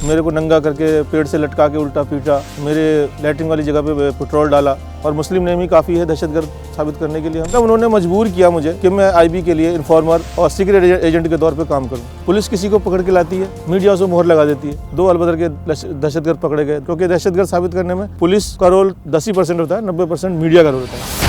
मेरे को नंगा करके पेड़ से लटका के उल्टा पीटा, मेरे लैट्रिन वाली जगह पे पेट्रोल डाला और मुस्लिम नेम ही काफ़ी है दहशतगर्द साबित करने के लिए। मतलब उन्होंने मजबूर किया मुझे कि मैं आईबी के लिए इन्फॉर्मर और सीक्रेट एजेंट के तौर पे काम करूं। पुलिस किसी को पकड़ के लाती है, मीडिया उसको मोहर लगा देती है। 2 अलबदर के दहशतगर्द पकड़े गए, क्योंकि दहशतगर्द साबित करने में पुलिस का रोल 10% होता है, 90% मीडिया का रोल होता है।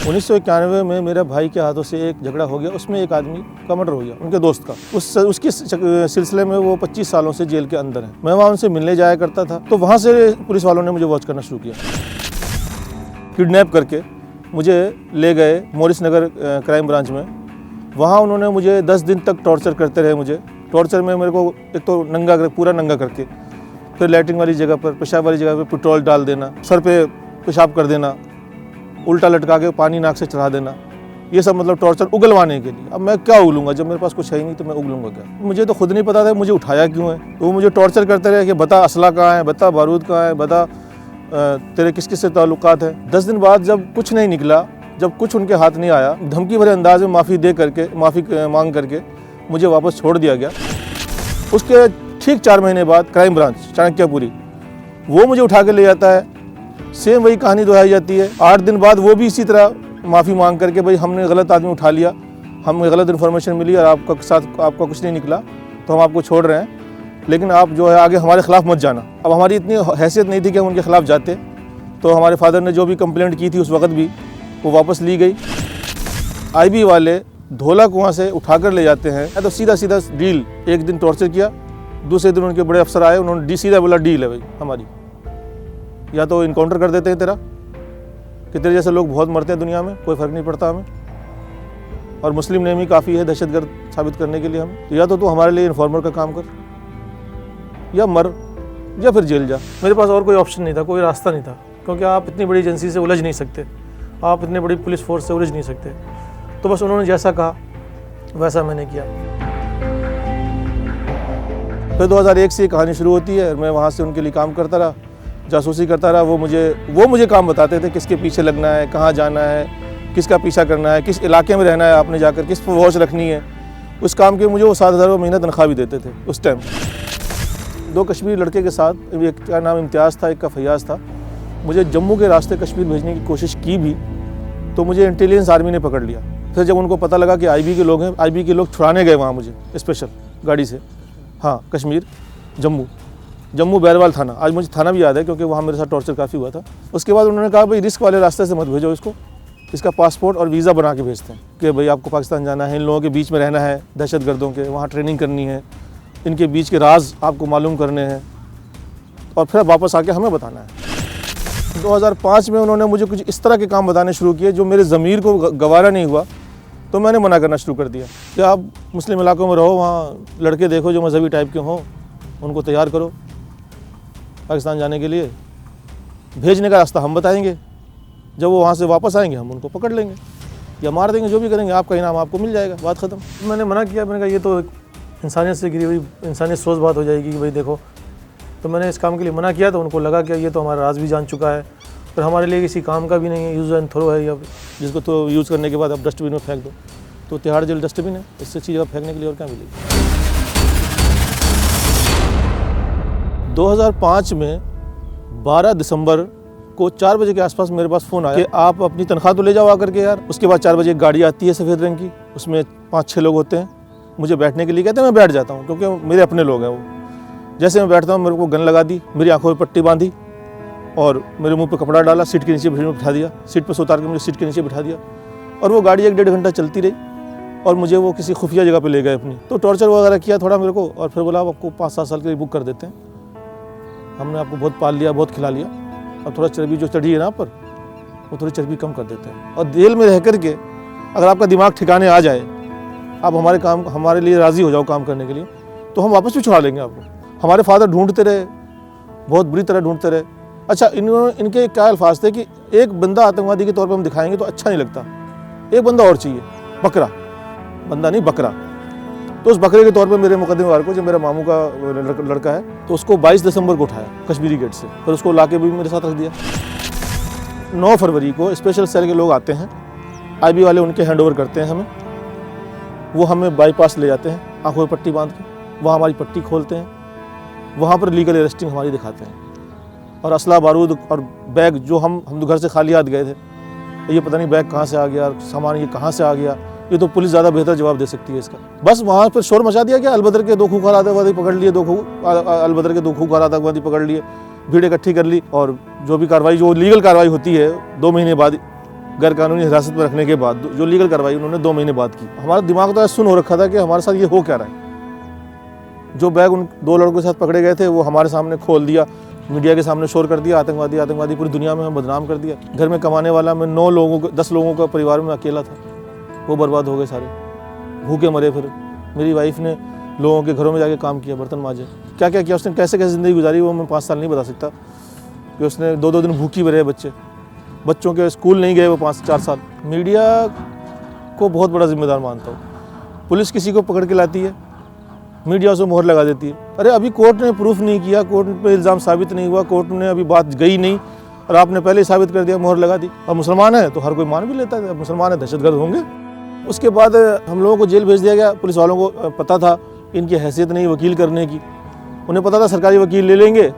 1991 में मेरे भाई के हाथों से एक झगड़ा हो गया, उसमें एक आदमी का मर्डर हो गया, उनके दोस्त का। उसके सिलसिले में वो 25 सालों से जेल के अंदर है। मैं वहाँ उनसे मिलने जाया करता था, तो वहाँ से पुलिस वालों ने मुझे वॉच करना शुरू किया। किडनैप करके मुझे ले गए मोरिस नगर क्राइम ब्रांच में। वहाँ उन्होंने मुझे 10 दिन तक टॉर्चर करते रहे। मुझे टॉर्चर में मेरे को एक तो पूरा नंगा करके, फिर लैट्रिन वाली जगह पर, पेशाब वाली जगह पर पेट्रोल डाल देना, सर पे पेशाब कर देना, उल्टा लटका के पानी नाक से चढ़ा देना, ये सब मतलब टॉर्चर उगलवाने के लिए। अब मैं क्या उगलूंगा, जब मेरे पास कुछ है ही नहीं तो मैं उगलूंगा क्या। मुझे तो खुद नहीं पता था मुझे उठाया क्यों है। तो वो मुझे टॉर्चर करते रहे कि बता असला कहाँ है, बता बारूद कहाँ है, बता तेरे किस किस से ताल्लुकात है। 10 दिन बाद जब कुछ नहीं निकला, जब कुछ उनके हाथ नहीं आया, धमकी भरे अंदाज में माफ़ी मांग करके मुझे वापस छोड़ दिया गया। उसके ठीक 4 महीने बाद क्राइम ब्रांच चाणक्यपुरी वो मुझे उठा के ले जाता है। सेम वही कहानी दोहराई जाती है। 8 दिन बाद वो भी इसी तरह माफ़ी मांग करके, भाई हमने गलत आदमी उठा लिया, हमें गलत इन्फॉर्मेशन मिली और आपका कुछ नहीं निकला, तो हम आपको छोड़ रहे हैं, लेकिन आप जो है आगे हमारे खिलाफ मत जाना। अब हमारी इतनी हैसियत नहीं थी कि हम उनके खिलाफ जाते, तो हमारे फादर ने जो भी कंप्लेंट की थी उस वक्त भी वो वापस ली गई। आईबी वाले धोला कुआं से उठा कर ले जाते हैं, तो सीधा सीधा डील। एक दिन टॉर्चर किया, दूसरे दिन उनके बड़े अफसर आए, उन्होंने सीधा बोला डील है भाई हमारी, या तो इनकाउंटर कर देते हैं तेरा, कि तेरे जैसे लोग बहुत मरते हैं दुनिया में, कोई फ़र्क नहीं पड़ता हमें, और मुस्लिम नेम ही काफ़ी है दहशतगर्द साबित करने के लिए हमें। तो या तो तू हमारे लिए इन्फॉर्मर का काम कर, या मर, या फिर जेल जा। मेरे पास और कोई ऑप्शन नहीं था, कोई रास्ता नहीं था, क्योंकि आप इतनी बड़ी एजेंसी से उलझ नहीं सकते, आप इतनी बड़ी पुलिस फोर्स से उलझ नहीं सकते। तो बस उन्होंने जैसा कहा वैसा मैंने किया। फिर 2001 से ये कहानी शुरू होती है। मैं वहाँ से उनके लिए काम करता रहा, जासूसी करता रहा। वो मुझे काम बताते थे, किसके पीछे लगना है, कहाँ जाना है, किसका पीछा करना है, किस इलाके में रहना है आपने जाकर, किस पर वॉच रखनी है। उस काम के मुझे वो 7,000 महीना तनख्वाह भी देते थे उस टाइम। 2 कश्मीरी लड़के के साथ, एक का नाम इम्तियाज़ था, एक का फैयाज़ था। मुझे जम्मू के रास्ते कश्मीर भेजने की कोशिश की भी, तो मुझे इंटेलिजेंस आर्मी ने पकड़ लिया। फिर जब उनको पता लगा कि आईबी के लोग हैं, आईबी के लोग छुड़ाने गए वहाँ मुझे स्पेशल गाड़ी से, हाँ कश्मीर, जम्मू बैरवाल थाना। आज मुझे थाना भी याद है, क्योंकि वहाँ मेरे साथ टॉर्चर काफ़ी हुआ था। उसके बाद उन्होंने कहा भाई रिस्क वाले रास्ते से मत भेजो इसको, इसका पासपोर्ट और वीज़ा बना के भेजते हैं कि भाई आपको पाकिस्तान जाना है, इन लोगों के बीच में रहना है, दहशतगर्दों के, वहाँ ट्रेनिंग करनी है, इनके बीच के राज आपको मालूम करने हैं, और फिर वापस आके हमें बताना है। 2005 में उन्होंने मुझे कुछ इस तरह के काम बताने शुरू किए जो मेरे ज़मीर को गवारा नहीं हुआ, तो मैंने मना करना शुरू कर दिया कि आप मुस्लिम इलाकों में रहो, वहाँ लड़के देखो जो मजहबी टाइप के हों, उनको तैयार करो पाकिस्तान जाने के लिए, भेजने का रास्ता हम बताएंगे, जब वो वहाँ से वापस आएंगे हम उनको पकड़ लेंगे या मार देंगे, जो भी करेंगे, आपका इनाम आपको मिल जाएगा, बात ख़त्म। मैंने मना किया, मैंने कहा ये तो इंसानियत से गिरी हुई, इंसानियत सोच बात हो जाएगी कि भाई देखो। तो मैंने इस काम के लिए मना किया, तो उनको लगा कि ये तो हमारा राज भी जान चुका है, फिर हमारे लिए किसी काम का भी नहीं है, यूज़ एंड थ्रो है, या जिसको तो यूज़ करने के बाद अब डस्टबिन में फेंक दो। तो तिहाड़ जेल डस्टबिन है, इससे अच्छी जगह फेंकने के लिए और क्या मिलेगी। 2005 में 12 दिसंबर को 4 बजे के आसपास मेरे पास फ़ोन आया कि आप अपनी तनख्वाह तो ले जाओ आकर के यार। उसके बाद 4 बजे एक गाड़ी आती है सफ़ेद रंग की, उसमें 5-6 लोग होते हैं, मुझे बैठने के लिए कहते हैं। मैं बैठ जाता हूँ, क्योंकि मेरे अपने लोग हैं वो। जैसे मैं बैठता हूँ, मेरे को गन लगा दी, मेरी आंखों में पट्टी बांधी और मेरे मुंह पे कपड़ा डाला, सीट के नीचे बिठा दिया, सीट पर से उतार के मुझे सीट के नीचे बिठा दिया, और वो गाड़ी 1-1.5 घंटा चलती रही, और मुझे वो किसी खुफिया जगह पे ले गए अपनी। तो टॉर्चर वगैरह किया थोड़ा मेरे को, और फिर बोला आपको 5-7 साल के लिए बुक कर देते हैं, हमने आपको बहुत पाल लिया, बहुत खिला लिया, अब थोड़ा चर्बी जो चढ़ी है ना पर, वो थोड़ी चर्बी कम कर देते हैं। और जेल में रह करके अगर आपका दिमाग ठिकाने आ जाए, आप हमारे लिए राज़ी हो जाओ काम करने के लिए, तो हम वापस भी छुड़ा लेंगे आपको। हमारे फादर ढूंढते रहे, बहुत बुरी तरह ढूंढते रहे। अच्छा, इनके क्या अल्फाज थे कि एक बंदा आतंकवादी के तौर पर हम दिखाएंगे तो अच्छा नहीं लगता, एक बंदा और चाहिए, बकरा, बंदा नहीं बकरा। तो उस बकरे के तौर पे मेरे मुकदमेवार को, जो मेरा मामू का लड़का है, तो उसको 22 दिसंबर को उठाया कश्मीरी गेट से, फिर उसको लाके भी मेरे साथ रख दिया। 9 फरवरी को स्पेशल सेल के लोग आते हैं, IB वाले उनके हैंडओवर करते हैं हमें, वो हमें बाईपास ले जाते हैं आंखों में पट्टी बांध के, वहाँ हमारी पट्टी खोलते हैं, वहाँ पर लीगल अरेस्टिंग हमारी दिखाते हैं, और असला बारूद और बैग जो हम तो घर से खाली हाथ गए थे, ये पता नहीं बैग कहाँ से आ गया, सामान ये कहाँ से आ गया, ये तो पुलिस ज़्यादा बेहतर जवाब दे सकती है इसका। बस वहाँ पर शोर मचा दिया गया, अलबदर के 2 खूंखार आतंकवादी पकड़ लिए, अलबदर के 2 खूंखार आतंकवादी पकड़ लिए, भीड़ इकट्ठी कर ली, और जो भी कार्रवाई, जो लीगल कार्रवाई होती है 2 महीने बाद, गैर कानूनी हिरासत में रखने के बाद जो लीगल कार्रवाई उन्होंने 2 महीने बाद की। हमारा दिमाग तो सुन हो रखा था कि हमारे साथ ये हो क्या रहा है। जो बैग उन 2 लड़कों के साथ पकड़े गए थे वो हमारे सामने खोल दिया, मीडिया के सामने शोर कर दिया, आतंकवादी आतंकवादी, पूरी दुनिया में हमें बदनाम कर दिया। घर में कमाने वाला मैं 9 लोगों को, 10 लोगों का परिवार में अकेला था, वो बर्बाद हो गए सारे, भूखे मरे। फिर मेरी वाइफ ने लोगों के घरों में जाके काम किया, बर्तन मांजे, क्या क्या किया उसने, कैसे कैसे ज़िंदगी गुजारी वो मैं 5 साल नहीं बता सकता, कि उसने 2-2 दिन भूखी रहे बच्चों के स्कूल नहीं गए वो 5-4 साल। मीडिया को बहुत बड़ा जिम्मेदार मानता हूँ। पुलिस किसी को पकड़ के लाती है, मीडिया उसे मोहर लगा देती है। अरे अभी कोर्ट ने प्रूफ नहीं किया, कोर्ट पे इल्ज़ाम साबित नहीं हुआ, कोर्ट ने अभी बात गई नहीं, और आपने पहले ही साबित कर दिया, मोहर लगा दी। अब मुसलमान है तो हर कोई मान भी लेता है, अब मुसलमान है दहशतगर्द होंगे। उसके बाद हम लोगों को जेल भेज दिया गया। पुलिस वालों को पता था इनकी हैसियत नहीं वकील करने की, उन्हें पता था सरकारी वकील ले लेंगे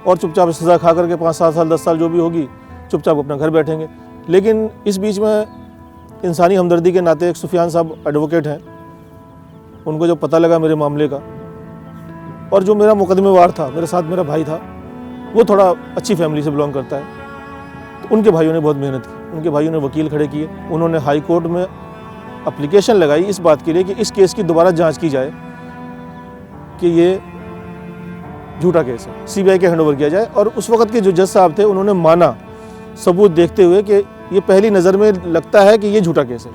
और चुपचाप सज़ा खा करके 5-7 साल 10 साल जो भी होगी चुपचाप अपना घर बैठेंगे। लेकिन इस बीच में इंसानी हमदर्दी के नाते एक सुफियान साहब एडवोकेट हैं, उनको जब पता लगा मेरे मामले का, और जो मेरा मुकदमेवार था, मेरे साथ मेरा भाई था, वो थोड़ा अच्छी फैमिली से बिलोंग करता है, तो उनके भाइयों ने बहुत मेहनत की, उनके भाइयों ने वकील खड़े किए, उन्होंने हाई कोर्ट में एप्लीकेशन लगाई इस बात के लिए कि इस केस की दोबारा जांच की जाए कि ये झूठा केस है, CBI के हैंडओवर किया जाए। और उस वक्त के जो जज साहब थे उन्होंने माना, सबूत देखते हुए, कि ये पहली नज़र में लगता है कि ये झूठा केस है।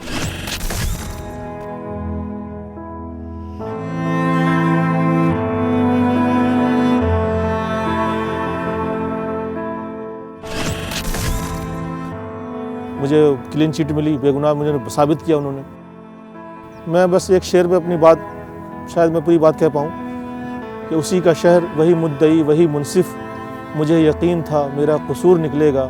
मुझे क्लीन चिट मिली, बेगुनाह मुझे साबित किया उन्होंने। मैं बस एक शेर पे अपनी बात, शायद मैं पूरी बात कह पाऊँ, कि उसी का शहर, वही मुद्दई, वही मुनसिफ, मुझे यकीन था मेरा कसूर निकलेगा,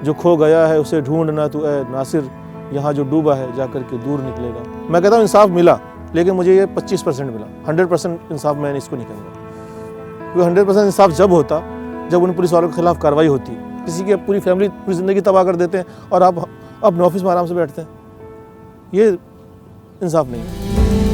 जो खो गया है उसे ढूंढना तू ए नासिर, यहाँ जो डूबा है जाकर के दूर निकलेगा। मैं कहता हूँ इंसाफ मिला, लेकिन मुझे ये 25% मिला, 100% इंसाफ मैं इसको नहीं कहूँगा। क्योंकि 100% इंसाफ जब होता जब उन पुलिस वालों के खिलाफ कार्रवाई होती, किसी की पूरी फैमिली, पूरी ज़िंदगी तबाह कर देते हैं और आप अपने ऑफिस में आराम से बैठते हैं, ये इंसाफ नहीं है।